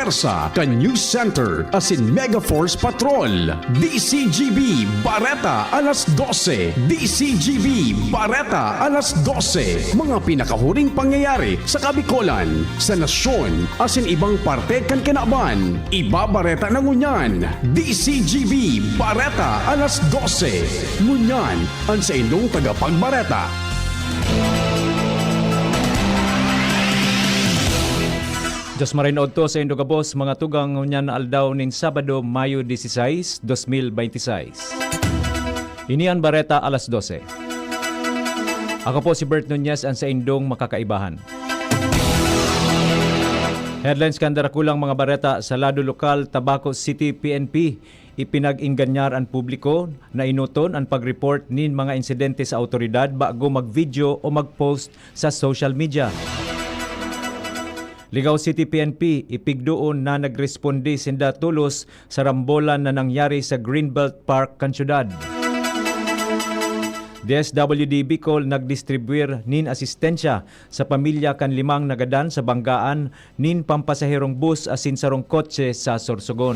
Pwersa, ka News Center, asin Mega Force Patrol. DCGB Bareta alas 12. DCGB Bareta alas 12. Mga pinakahuring pangyayari sa Kabikolan, sa nasyon, asin ibang parte kan kinaban. Ibabareta na ngunyan. DCGB Bareta alas 12. Ngunyan, ang sa inyong tagapagbareta. Diyos marinood to sa Indo Gabos, mga tugang ngunyan na aldaw nin Sabado, Mayo 16, 2026. Inian Bareta alas 12. Ako po si Bert Nunez ang sa Indong makakaibahan. Headlines kan darakulang mga bareta sa lado lokal Tabaco City PNP. Ipinag-inganyar ang publiko na inuton ang pag-report nin mga insidente sa autoridad bago mag-video o mag-post sa social media. Ligaw City PNP, ipigdoon na nagresponde sinda tulos sa rambolan na nangyari sa Greenbelt Park, Kansyudad. DSWD Bicol nagdistribuir nin asistensya sa pamilya kan 5 nagadan sa banggaan nin pampasaherong bus asin sarong kotse sa Sorsogon.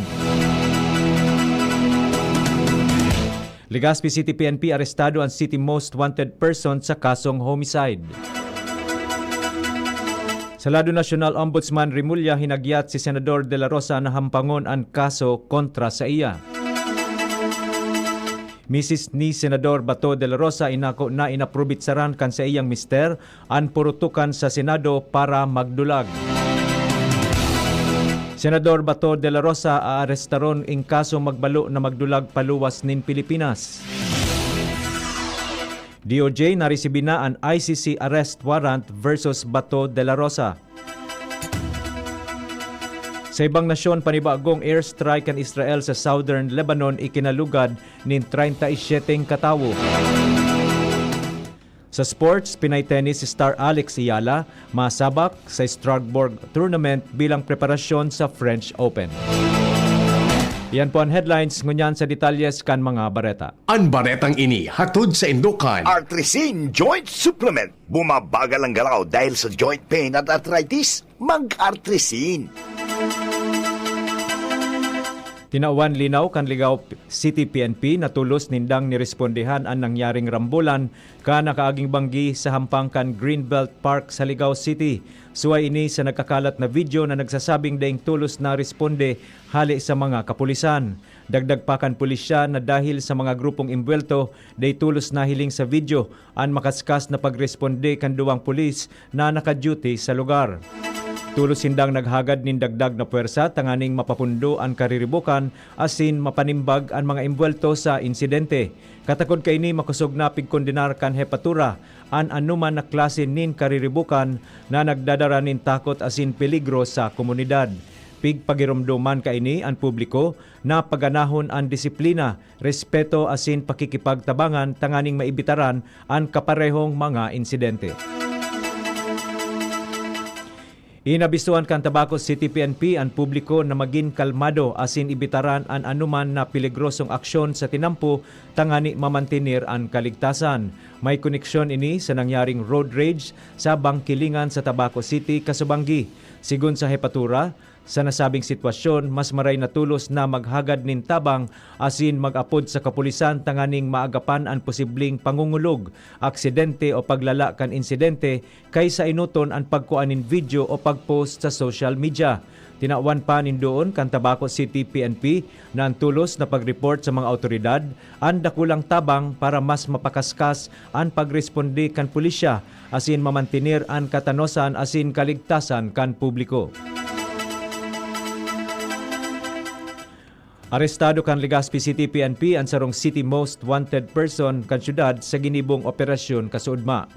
Legazpi City PNP arestado ang city most wanted person sa kasong homicide. Sa lado National Ombudsman Rimulya hinagyat si Senador De La Rosa na hampangon ang kaso kontra sa iya. Mrs. ni Senador Bato De La Rosa inako na inaprobitsaran kan sa iyang mister ang purutukan sa Senado para magdulag. Senador Bato De La Rosa aarestaron ing kaso magbalo na magdulag paluwas nin Pilipinas. DOJ naresibi na ang ICC arrest warrant versus Bato De La Rosa. Sa ibang nasyon, panibagong airstrike ang Israel sa southern Lebanon ikinalugad nin 37 katawo. Sa sports, Pinay tennis star Alex Ayala masabak sa Strasbourg tournament bilang preparasyon sa French Open. Yan po ang headlines, ngunyan sa detalyes kan mga bareta. Ang baretang ini hatod sa Indokan. Artresin Joint Supplement. Bumabagal ang galaw dahil sa joint pain at arthritis. Mag-Artresin. Tinauan linaw kan Ligaw City PNP na tulos nindang nirespondehan ang nangyaring rambulan ka nakaaging banggi sa hampang kan Greenbelt Park sa Ligaw City. Suway ini sa nagkakalat na video na nagsasabing daing tulos na responde hali sa mga kapulisan. Dagdag pa kan pulisya na dahil sa mga grupong imbwelto, day tulos na hiling sa video ang makaskas na pagresponde kan duwang pulis na naka-duty sa lugar. Tulos sindang naghagad nin dagdag na puwersa tanganing mapapundo ang kariribukan asin mapanimbag ang mga imbwelto sa insidente. Katakod kay ni makusog na pigkondenar kan hepatura an anuman na klase nin kariribukan na nagdadara nin takot asin peligro sa komunidad. Pigpagirumduman kaini ang publiko na paganahon ang disiplina, respeto asin pakikipagtabangan tanganing maibitaran ang kaparehong mga insidente. Inabisuan kan Tabaco City PNP ang publiko na maging kalmado asin ibitaran ang anuman na peligrosong aksyon sa tinampo tangani mamantinir ang kaligtasan. May koneksyon ini sa nangyaring road rage sa Bangkilingan sa Tabaco City, Kasubanggi. Sigun sa hepatura, sa nasabing sitwasyon, mas maray na tulos na maghagad nin tabang asin mag-apod sa kapulisan tanganing maagapan ang posibleng pangungulog, aksidente o paglala kan insidente kaysa inuton ang pagkuanin video o pagpost sa social media. Tinawan pa nindoon kan Tabaco City PNP na ang tulos na pag-report sa mga autoridad ang dakulang tabang para mas mapakaskas ang pagresponde kan pulisya asin mamantinir ang katanosan asin kaligtasan kan publiko. Arestado kan Legazpi City PNP ang sarong city most wanted person kan syudad sa ginibong operasyon kasuudma.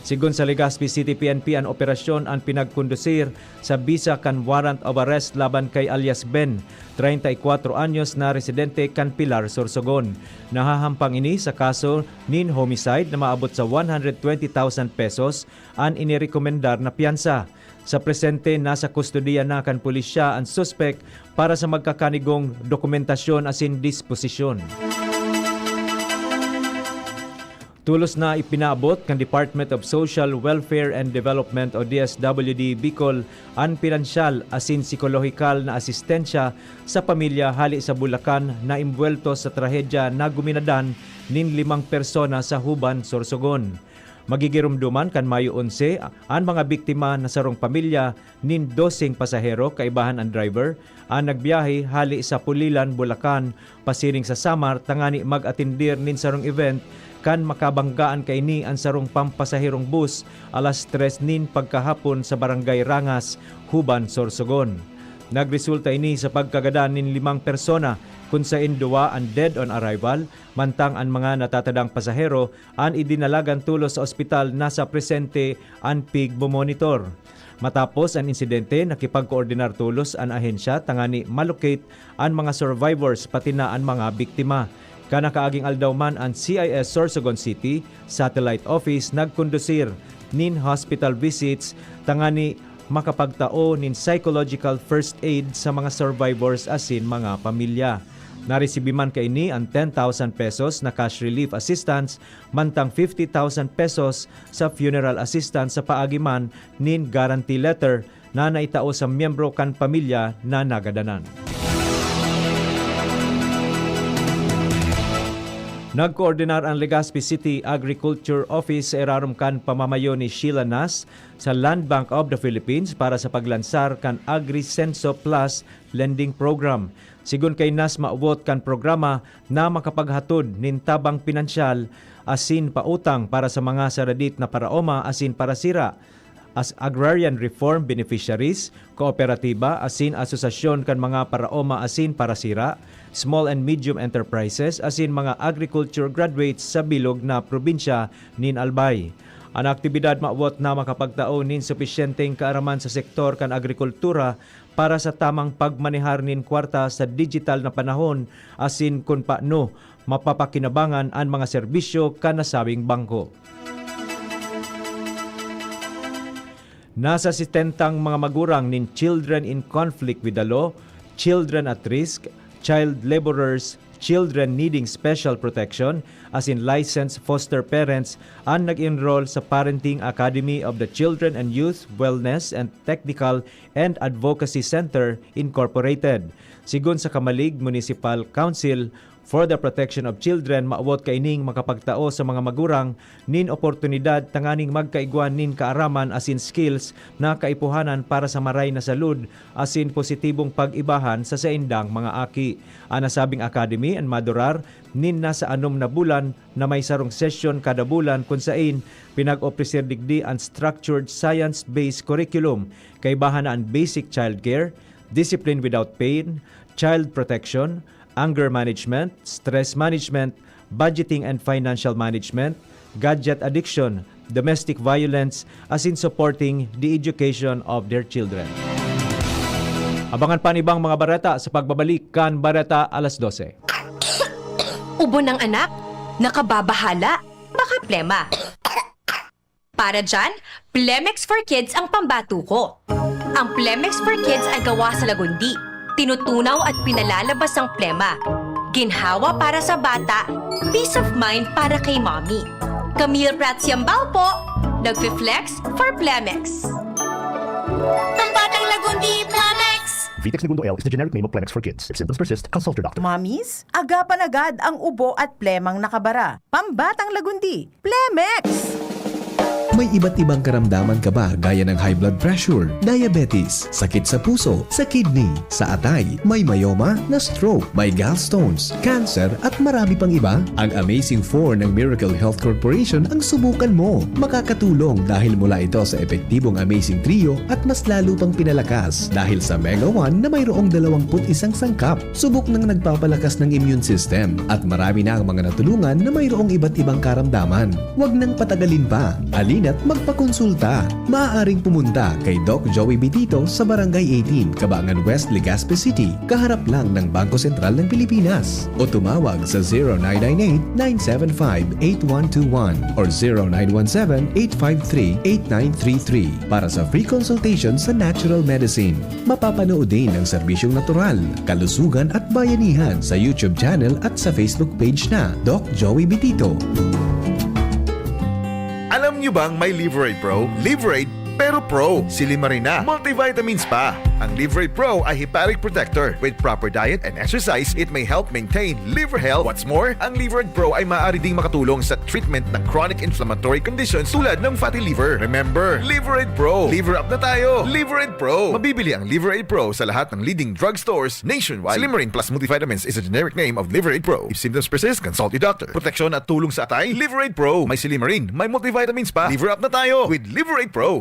Sigun sa Legazpi City PNP ang operasyon ang pinagkondusir sa bisa kan warrant of arrest laban kay alias Ben, 34 anyos na residente kan Pilar, Sorsogon. Nahahampang ini sa kaso nin homicide na maabot sa 120,000 pesos ang inirekomendar na piyansa. Sa presente, nasa kustodiya na kan pulisya ang suspect para sa magkakanigong dokumentasyon asin disposisyon. Tulos na ipinaabot ng Department of Social Welfare and Development o DSWD Bicol ang pinansyal asin psikolohikal na asistensya sa pamilya hali sa Bulacan na imbwelto sa trahedya na guminadan nin 5 persona sa Huban, Sorsogon. Magigirumduman kan Mayo 11 ang mga biktima na sarong pamilya nin 12 pasahero kaibahan ang driver ang nagbiyahe hali sa Pulilan, Bulacan pasiring sa Samar tangani mag-atindir nin sarong event kan makabanggaan kay ni ang sarong pampasaherong bus alas 3 nin pagkahapon sa Barangay Rangas, Huban, Sorsogon. Nagresulta ini sa pagkagadan nin 5 persona kung sa induwa ang dead on arrival, mantang ang mga natatadang pasahero ang idinalagan tulos sa ospital na sa presente ang pig-monitor. Matapos ang insidente, nakipag-koordinar tulos ang ahensya tangani malocate ang mga survivors pati na ang mga biktima. Kanakaaging aldawman ang CIS Sorsogon City Satellite Office nagkondusir nin hospital visits tangani makapagtao nin psychological first aid sa mga survivors asin mga pamilya. Naresibiman kay ni ang 10,000 pesos na cash relief assistance mantang 50,000 pesos sa funeral assistance sa paagiman nin guarantee letter na naitao sa miyembro kan pamilya na nagadanan. Nagkoordinar ang Legazpi City Agriculture Office sa irarom kan pamamayo ni Sheila Nas sa Land Bank of the Philippines para sa paglansar kan AgriSenso Plus Lending Program. Sigun kay Nas maubot kan programa na makapaghatod nin tabang pinansyal asin pautang para sa mga saradit na paraoma asin parasira as agrarian reform beneficiaries, kooperatiba asin asosasyon kan mga paraoma asin parasira, small and medium enterprises asin mga agriculture graduates sa bilog na probinsya nin Albay. Ang aktibidad maabot na makapagtao nin supisyenteng kaaraman sa sektor kan agrikultura para sa tamang pagmanehar nin kwarta sa digital na panahon asin kung paano mapapakinabangan ang mga serbisyo kan nasabing bangko. Nasa 70 mga magurang nin children in conflict with the law, children at risk, child laborers, children needing special protection, as in licensed foster parents, ang nag-enroll sa Parenting Academy of the Children and Youth Wellness and Technical and Advocacy Center Incorporated. Sigun sa Kamalig Municipal Council, for the protection of children, maawot kaining makapagtao sa mga magurang nin oportunidad tanganing magkaigwan nin kaaraman asin skills na kaipuhanan para sa maray na salud asin positibong pag-ibahan sa saindang mga aki. Ang nasabing academy ang madurar nin nasa 6 na bulan na may sarong session kada bulan kung sain pinag-opresir digdi ang structured science-based curriculum kaibahan na ang basic child care, discipline without pain, child protection, anger management, stress management, budgeting and financial management, gadget addiction, domestic violence, as in supporting the education of their children. Abangan pa ibang mga bareta sa pagbabalik kan Bareta alas 12. Ubo ng anak, nakababahala, baka plema. Para dyan, Plemex for Kids ang pambato ko. Ang Plemex for Kids ay gawa sa lagundi. Tinutunaw at pinalalabas ang plema. Ginhawa para sa bata, peace of mind para kay mommy. Camille Prats Yambao po, nagfi-flex for Plemex. Pambatang lagundi, Plemex! Vitex Segundo L is the generic name of Plemex for kids. If symptoms persist, consult your doctor. Mamis, agapan agad ang ubo at plemang nakabara. Pambatang lagundi, Plemex! May iba't ibang karamdaman ka ba gaya ng high blood pressure, diabetes, sakit sa puso, sa kidney, sa atay, may myoma, na stroke, may gallstones, cancer at marami pang iba? Ang Amazing 4 ng Miracle Health Corporation ang subukan mo. Makakatulong dahil mula ito sa epektibong Amazing Trio at mas lalo pang pinalakas dahil sa Mega 1 na mayroong 21 sangkap. Subok ng nagpapalakas ng immune system at marami na ang mga natulungan na mayroong iba't ibang karamdaman. Huwag nang patagalin pa. Alina't magpakonsulta. Maaaring pumunta kay Doc Joey Bitito sa Barangay 18, Cabangan West, Legazpi City, kaharap lang ng Bangko Sentral ng Pilipinas. O tumawag sa 0998-975-8121 or 0917-853-8933 para sa free consultation sa natural medicine. Mapapanood din ang serbisyong natural, kalusugan at bayanihan sa YouTube channel at sa Facebook page na Doc Joey Bitito. Alam nyo bang may Liverade Pro? Liverade pero Pro, silimarin na, multivitamins pa. Ang Liverade Pro ay hepatic protector. With proper diet and exercise, it may help maintain liver health. What's more, ang Liverade Pro ay maaari ding makatulong sa treatment ng chronic inflammatory conditions tulad ng fatty liver. Remember, Liverade Pro. Liver up na tayo. Liverade Pro. Mabibili ang Liverade Pro sa lahat ng leading drugstores nationwide. Silimarin plus multivitamins is a generic name of Liverade Pro. If symptoms persist, consult your doctor. Proteksyon at tulong sa atay, Liverade Pro. May silimarin, may multivitamins pa. Liver up na tayo with Liverade Pro.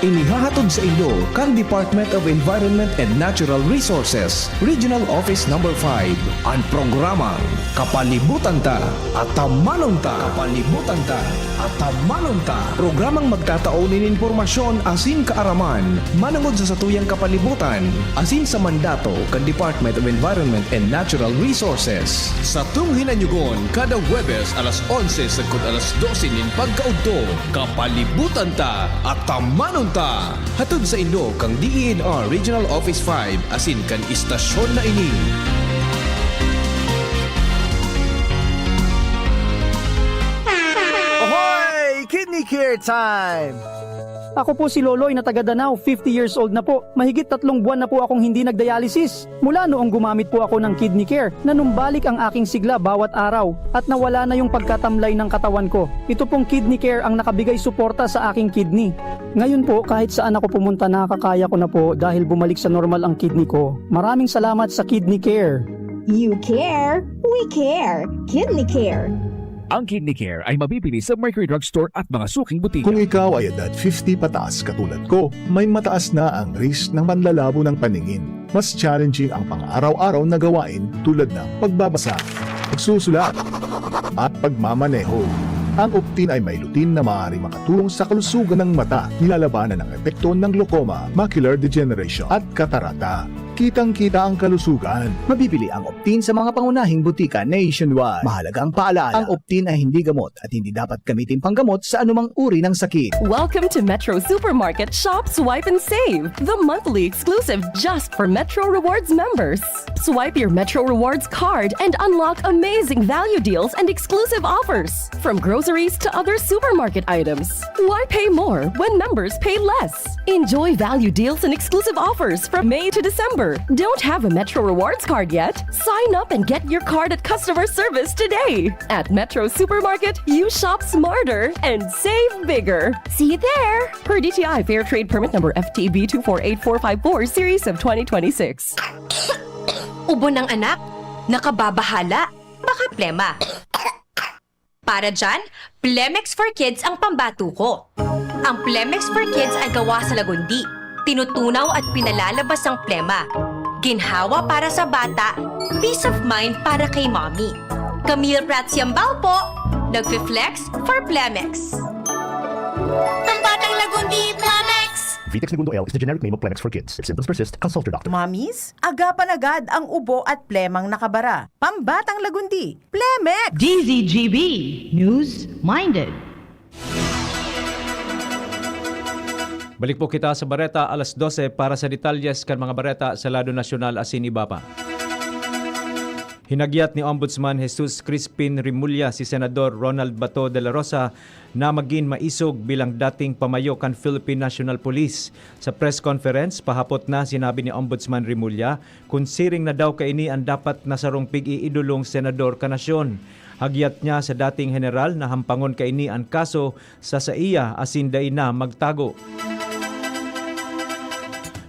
Inihahatod sa inyo kang Department of Environment and Natural Resources, Regional Office No. 5, ang programang Kapalibutan Ta at Tamanon Ta. Kapalibutan Ta at Tamanon Ta. Programang magtataon ng impormasyon asin kaaraman, manungod sa satuyang kapalibutan, asin sa mandato kang Department of Environment and Natural Resources. Sa tunghinanyugon, kada Huwebes alas 11 sagkod alas 12 nin pagkaudto, Kapalibutan Ta at Tamanon Ta. Hatod sa inyo kang DENR Regional Office 5 asin kan istasyon na ini. Ahoy! Kidney Care time! Ako po si Loloy na taga Danao, 50 years old na po. Mahigit 3 buwan na po akong hindi nagdialysis. Mula noong gumamit po ako ng Kidney Care, nanumbalik ang aking sigla bawat araw at nawala na yung pagkatamlay ng katawan ko. Ito pong Kidney Care ang nakabigay suporta sa aking kidney. Ngayon po, kahit saan ako pumunta, nakakaya ko na po dahil bumalik sa normal ang kidney ko. Maraming salamat sa Kidney Care. You care, we care. Kidney Care. Ang Kidney Care ay mabibili sa Mercury Drugstore at mga suking butika. Kung ikaw ay edad 50 pataas katulad ko, may mataas na ang risk ng panlalabo ng paningin. Mas challenging ang pang-araw-araw na gawain tulad ng pagbabasa, pagsusulat, at pagmamaneho. Ang Optin ay may lutin na maaari makatulong sa kalusugan ng mata, nilalabanan ng epekto ng glaucoma, macular degeneration at katarata. Kitang-kita ang kalusugan. Mabibili ang Optin sa mga pangunahing butika nationwide. Mahalaga ang paalala, ang Optin ay hindi gamot at hindi dapat gamitin panggamot sa anumang uri ng sakit. Welcome to Metro Supermarket Shop, Swipe and Save, the monthly exclusive just for Metro Rewards members. Swipe your Metro Rewards card and unlock amazing value deals and exclusive offers, from groceries to other supermarket items. Why pay more when members pay less? Enjoy value deals and exclusive offers from May to December. Don't have a Metro Rewards card yet? Sign up and get your card at customer service today. At Metro Supermarket, you shop smarter and save bigger. See you there! Per DTI Fair Trade Permit number FTB 248454 Series of 2026. Ubo ng anak? Nakababahala? Baka plema. Para dyan, Plemex for Kids ang pambato ko. Ang Plemex for Kids ay gawa sa lagundi. Tinutunaw at pinalalabas ang plema. Ginhawa para sa bata, peace of mind para kay mommy. Camille Prats Yambao po, nagfi-flex for Plemex. Pambatang lagundi, Plemex! Vitex Segundo L is the generic name of Plemex for kids. If symptoms persist, consult your doctor. Mamis, agapan agad ang ubo at plemang nakabara. Pambatang lagundi, Plemex! DZGB News Minded. Balik po kita sa Bareta alas 12 para sa detalyes kan mga bareta sa lado nasyonal asin iba pa. Hinagyat ni Ombudsman Jesus Crispin Rimulya si Senador Ronald Bato de la Rosa na maging maisog bilang dating pamayo kan Philippine National Police. Sa press conference, pahapot na sinabi ni Ombudsman Rimulya kung siring na daw kaini ang dapat nasarong pig-iidulong senador kanasyon. Hagyat niya sa dating general na hampangon kaini ang kaso sa iya asin day na magtago.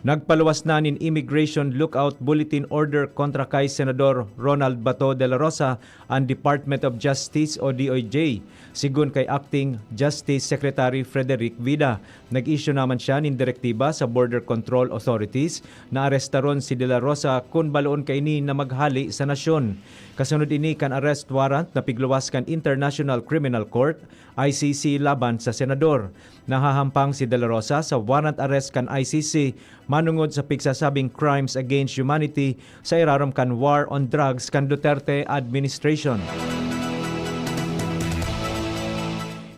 Nagpaluwas na nin Immigration Lookout Bulletin Order kontra kay Senador Ronald Bato de la Rosa ang Department of Justice o DOJ. Sigun kay Acting Justice Secretary Frederick Vida, nag-issue naman siya nin direktiba sa Border Control Authorities na arestaron si de la Rosa kung baloon kaini na maghali sa nasyon. Kasunod ini kan arrest warrant na pigluwas kan International Criminal Court ICC laban sa senador. Nahahampang si de la Rosa sa warrant arrest kan ICC manungod sa pigsasabing crimes against humanity sa irarom kan war on drugs kan Duterte administration.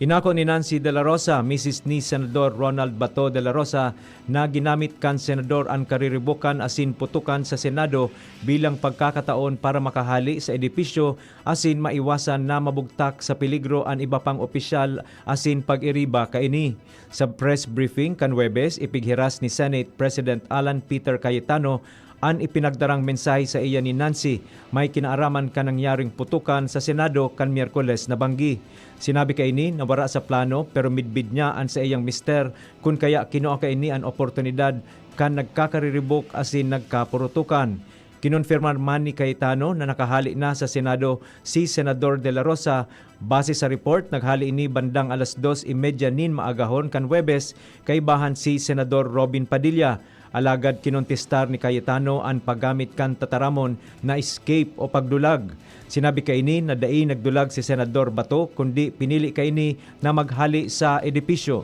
Inako ni Nancy de la Rosa, Mrs. ni Senador Ronald Bato de la Rosa, na ginamit kan Senador ang kariribukan asin putukan sa Senado bilang pagkakataon para makahali sa edipisyo asin maiwasan na mabugtak sa peligro ang iba pang opisyal asin pag-iriba kaini. Sa press briefing kan Huwebes, ipighiras ni Senate President Alan Peter Cayetano ang ipinagdarang mensahe sa iya ni Nancy, may kinaaraman ka nangyaring putukan sa Senado kan Miyerkules na banggi. Sinabi kay ini na wara sa plano pero midbid niya an sa iyang mister kun kaya kinuha kay ini an oportunidad kan nagkakariribok asin nagkapurutukan. Kinonfirmar man ni Cayetano na nakahali na sa Senado si Senador de la Rosa. Base sa report, naghali ini bandang alas 2:30 nin maagahon kan Huwebes kay bahan si Senador Robin Padilla. Alagad kinontestar ni Cayetano ang paggamit kan tataramon na escape o pagdulag. Sinabi kay ini na dai nagdulag si Senador Bato kundi pinili kay ini na maghali sa edipisyo.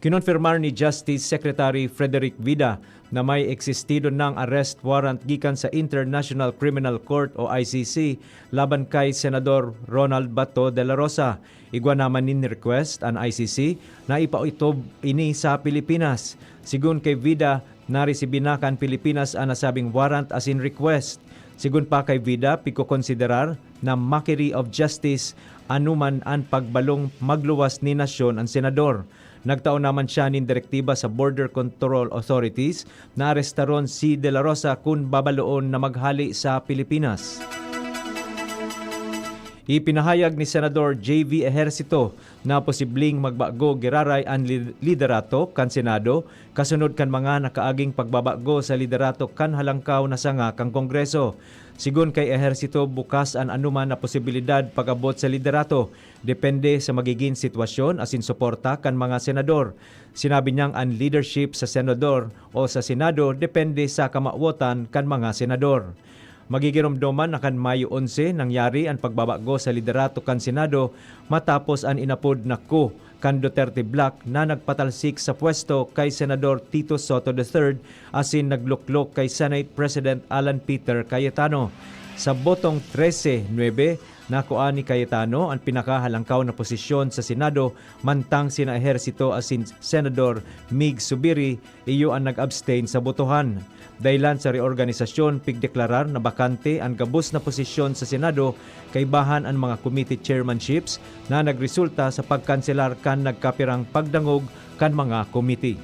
Kinonfirmar ni Justice Secretary Frederick Vida na may existido ng arrest warrant gikan sa International Criminal Court o ICC laban kay Senador Ronald Bato de la Rosa. Igwa naman nin request ang ICC na ipaitob ini sa Pilipinas. Sigun kay Vida, naresibi na kan Pilipinas ang nasabing warrant as in request. Sigun pa kay Vida, piko-konsiderar na mockery of justice anuman ang pagbalong magluwas ni nasyon ang senador. Nagtaon naman siya nin direktiba sa Border Control Authorities na arestaron si De La Rosa kung babaloon na maghali sa Pilipinas. Ipinahayag ni Senador J.V. Ejercito na posibleng magbago giraray ang liderato kan Senado kasunod kan mga nakaaging pagbabago sa liderato kan halangkaw na sanga kang Kongreso. Sigun kay Ejercito, bukas ang anuman na posibilidad pag-abot sa liderato depende sa magiging sitwasyon asin suporta kan mga senador. Sinabi niyang ang leadership sa senador o sa Senado depende sa kamawotan kan mga senador. Magigiromdoman na kan Mayo 11 nangyari ang pagbabago sa liderato kan Senado matapos ang inapod na coup kan Duterte Black na nagpatalsik sa pwesto kay Senador Tito Soto III asin nagluklok kay Senate President Alan Peter Cayetano. Sa botong 13-9, nakuha ni Cayetano ang pinakahalangkaw na posisyon sa Senado mantang sina Ejercito asin Senador Mig Subiri iyo ang nag-abstain sa botohan. Dahilan sa reorganisasyon, pigdeklarar na bakante ang gabos na posisyon sa Senado kay bahan ang mga committee chairmanships na nagresulta sa pagkanselar kan nagkapirang pagdangog kan mga committee.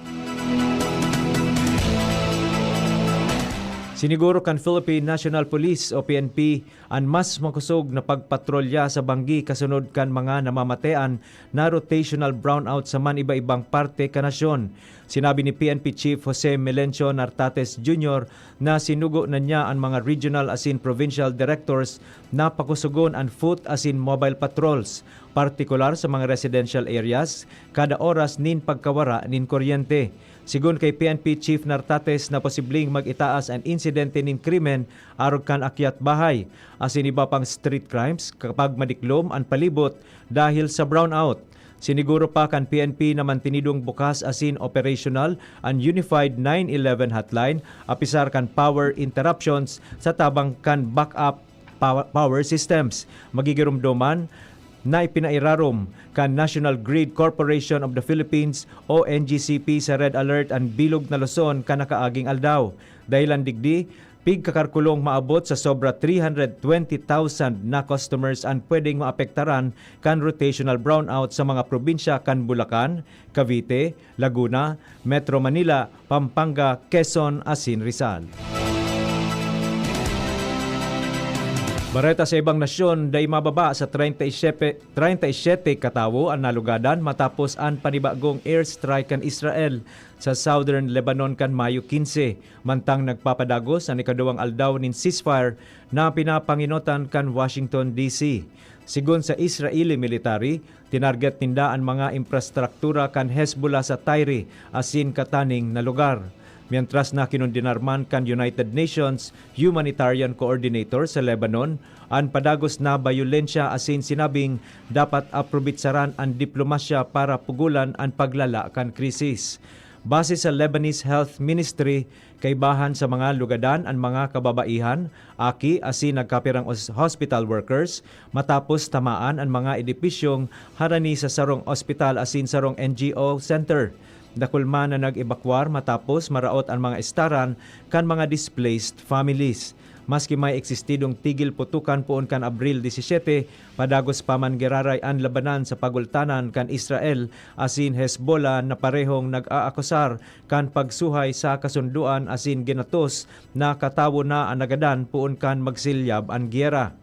Siniguro kan Philippine National Police o PNP ang mas makusog na pagpatrolya sa banggi kasunod kan mga namamatean na rotational brownout sa man iba-ibang parte ka nasyon. Sinabi ni PNP Chief Jose Melencio Nartates Jr. na sinugo na niya ang mga regional asin provincial directors na pakusugon ang foot asin mobile patrols, partikular sa mga residential areas, kada oras nin pagkawara nin kuryente. Sigun kay PNP Chief Nartates na posibleng mag-itaas ang insidente nin krimen arog kan akyat bahay, asin iba pang street crimes kapag madiklom ang palibot dahil sa brownout. Siniguro pa kan PNP na mantinidong bukas asin operational ang Unified 911 hotline apisar kan power interruptions sa tabang kan backup power systems. Magigirumdoman na ipinairarom kan National Grid Corporation of the Philippines o NGCP sa Red Alert ang bilog na Luzon kan nakaaging aldaw. Dahilan digdi, pigkakarkulong maabot sa sobra 320,000 na customers ang pwedeng maapektaran kan rotational brownout sa mga probinsya kan Bulacan, Cavite, Laguna, Metro Manila, Pampanga, Quezon, asin Rizal. Bareta sa ibang nasyon, day mababa sa 37 katawo ang nalugadan matapos ang panibagong airstrike kan Israel sa southern Lebanon kan Mayo 15. Mantang nagpapadagos ang ikaduwang aldaw nin ceasefire na pinapanginotan kan Washington DC. Sigun sa Israeli military, tinarget ninda ang mga infrastruktura kan Hezbollah sa Tyre asin kataning na lugar. Mientras na kinundinarman kan United Nations Humanitarian Coordinator sa Lebanon, ang padagos na bayolensya asin sinabing dapat aprobitsaran ang diplomasya para pugulan ang paglala kan krisis. Base sa Lebanese Health Ministry, kaibahan sa mga lugadan ang mga kababaihan, aki asin nagkapirang hospital workers, matapos tamaan ang mga edipisyong harani sa sarong ospital asin sarong NGO center. Dakulma na nag-ebakwar matapos maraot ang mga estaran kan mga displaced families. Maski may eksistidong tigil putukan poon kan Abril 17, padagos pa man giraray ang labanan sa pagultanan kan Israel asin Hezbollah na parehong nag-aakusar kan pagsuhay sa kasunduan asin ginatos na katawo na ang nagadan poon kan magsilyab ang giyera.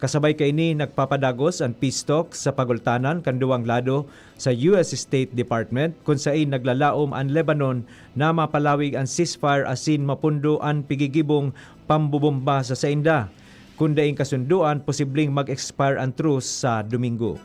Kasabay kay ni nagpapadagos ang peace talks sa pagultanan kan duwang lado sa US State Department kung saan naglalaom ang Lebanon na mapalawig ang ceasefire asin mapundo ang pigigibong pambubomba sa sainda. Kung daing kasunduan, posibleng mag-expire ang truce sa Domingo.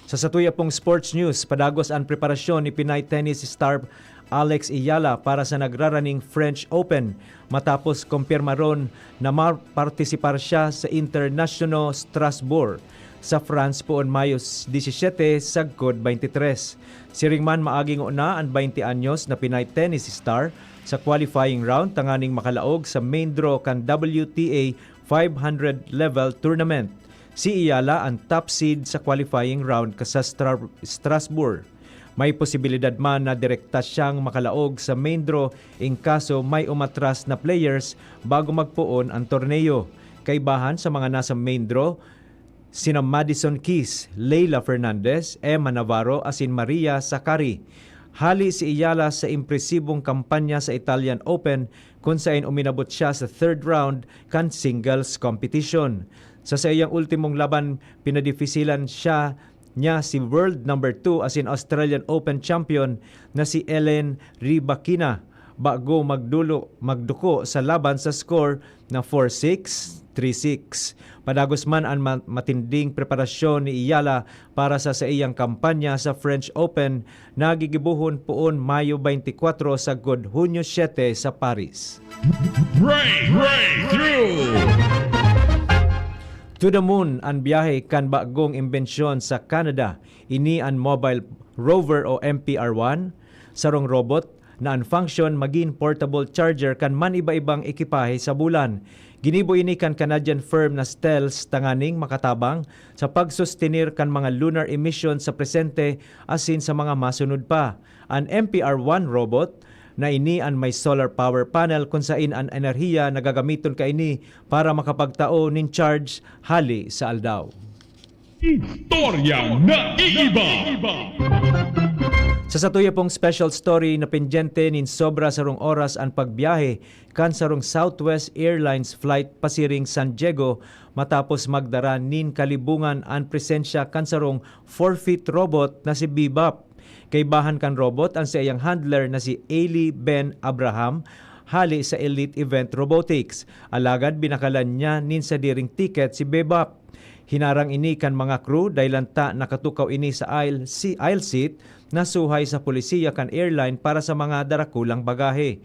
Sa satuya pong sports news, padagos ang preparasyon ni Pinay tennis star Alex Iyala para sa nagraraning French Open matapos kumpirmaron na mapartisipar siya sa International Strasbourg sa France poon Mayo 17 sagkod 23. Siringman maaging una ang 20 anyos na Pinay tennis star sa qualifying round tanganing makalaog sa main draw kan WTA 500 level tournament. Si Iyala ang top seed sa qualifying round sa Strasbourg. May posibilidad man na direkta siyang makalaog sa main draw in kaso may umatras na players bago magpuon ang torneo. Kaibahan sa mga nasa main draw, sina Madison Keys, Leila Fernandez, Emma Navarro asin Maria Sakkari. Hali si Iyala sa impresibong kampanya sa Italian Open kung saan uminabot siya sa third round kan singles competition. Sa iyang ultimong laban, pinadifisilan niya si world number 2 as in Australian Open champion na si Ellen Rybakina bago magduko sa laban sa score na 4-6, 3-6. Padagos man ang matinding preparasyon ni Iyala para sa iyang kampanya sa French Open na gigibuhon poon Mayo 24 sa Hunyo 7 sa Paris. Breakthrough! To the moon ang biyahe kan bagong imbensyon sa Canada. Ini ang mobile rover o MPR-1, sarong robot na ang function maging portable charger kan man iba-ibang ekipahe sa bulan. Ginibo ini kan Canadian firm na Stealth tanganing makatabang sa pagsustenir kan mga lunar emissions sa presente asin sa mga masunod pa. Ang MPR-1 robot na ini ang may solar power panel kung saan ang enerhiya na gagamiton kaini para makapagtao nin charge hali sa aldaw. Istorya na iiba! Sa satuya pong special story na pendyente nin sobra sarong oras ang pagbiyahe kan sarong Southwest Airlines flight pasiring San Diego matapos magdara nin kalibungan ang presensya kan sarong 4-feet robot na si Bebop. Kaibahan kan robot ang sa iyang handler na si Ailey Ben Abraham hali sa Elite Event Robotics. Alagad binakalan niya nin sa diring ticket si Bebop. Hinarang ini kan mga crew dahil lanta nakatukaw ini sa aisle seat na suhay sa polisiya kan airline para sa mga darakulang bagahe.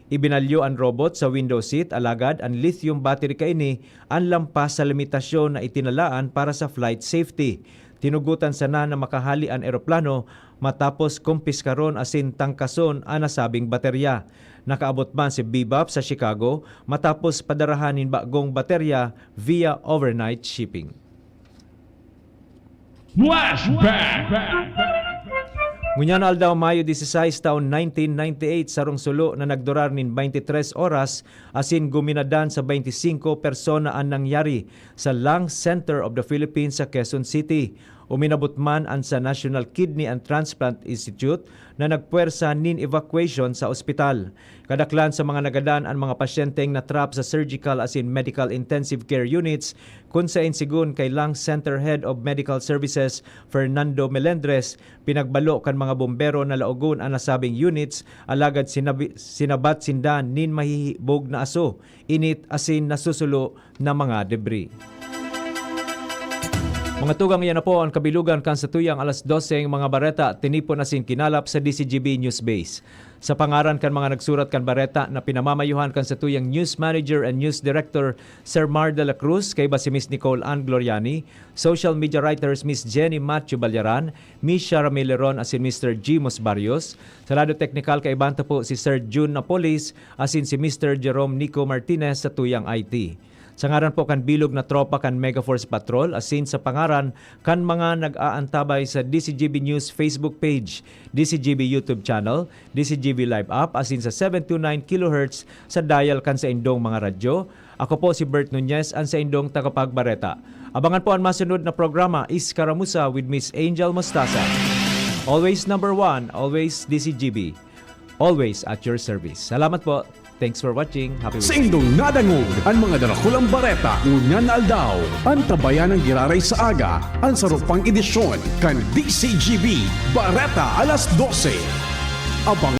Ibinalyo ang robot sa window seat alagad ang lithium battery kaini ang lampas sa limitasyon na itinalaan para sa flight safety. Tinugutan sana na makahali ang eroplano matapos kumpiskaron asin tangkason ang nasabing baterya. Nakaabot man si Bebop sa Chicago matapos padarahanin bagong baterya via overnight shipping. Flashback! Ngunyan aldaw Mayo 16 taon 1998 sarong sulo na nagdurar nin 23 oras asin guminadan sa 25 persona ang nangyari sa Lung Center of the Philippines sa Quezon City. Uminabot man ang sa National Kidney and Transplant Institute na nagpuwersa nin evacuation sa ospital. Kadaklan sa mga nagadan ang mga pasyenteng natrap sa surgical asin medical intensive care units kung saan sigun kay Lung Center Head of Medical Services Fernando Melendres pinagbalo kan mga bombero na laogon ang nasabing units alagad sinabat sindan nin mahihibog na aso init asin nasusulo na mga debris. Mga tugang yan na po ang kabilugan kan sa tuyang alas 12 mga bareta tinipon asin kinalap sa DCGB News Base. Sa pangaran kan mga nagsurat kan Bareta na pinamamayuhan kan sa tuyang News Manager and News Director Sir Mar de la Cruz, kay ba si Miss Nicole Ann Gloriani, Social Media Writers Miss Jenny Matthew Balyaran, Miss Shara Mileron asin Mr. Gimos Barrios, sa lado technical kay banta po si Sir June Napolis asin si Mr. Jerome Nico Martinez sa tuyang IT. Sa ngaran po kan bilog na tropa kan Megaforce Patrol, asin sa pangaran kan mga nag-aantabay sa DCGB News Facebook page, DCGB YouTube channel, DCGB Live app, asin sa 729 kHz sa dial kan sa indong mga radyo. Ako po si Bert Nunez, ang sa indong tagapagbareta. Abangan po ang masunod na programa, Iskaramusa with Miss Angel Mostasa. Always number one, always DCGB. Always at your service. Salamat po. Thanks for watching. Happy Sa weekend. indong nadangog, ang mga darakulang bareta, ngunya na aldaw, ang tabayan ng giraray sa aga, ang sarupang edisyon, kan DCGB, Bareta alas 12. Abang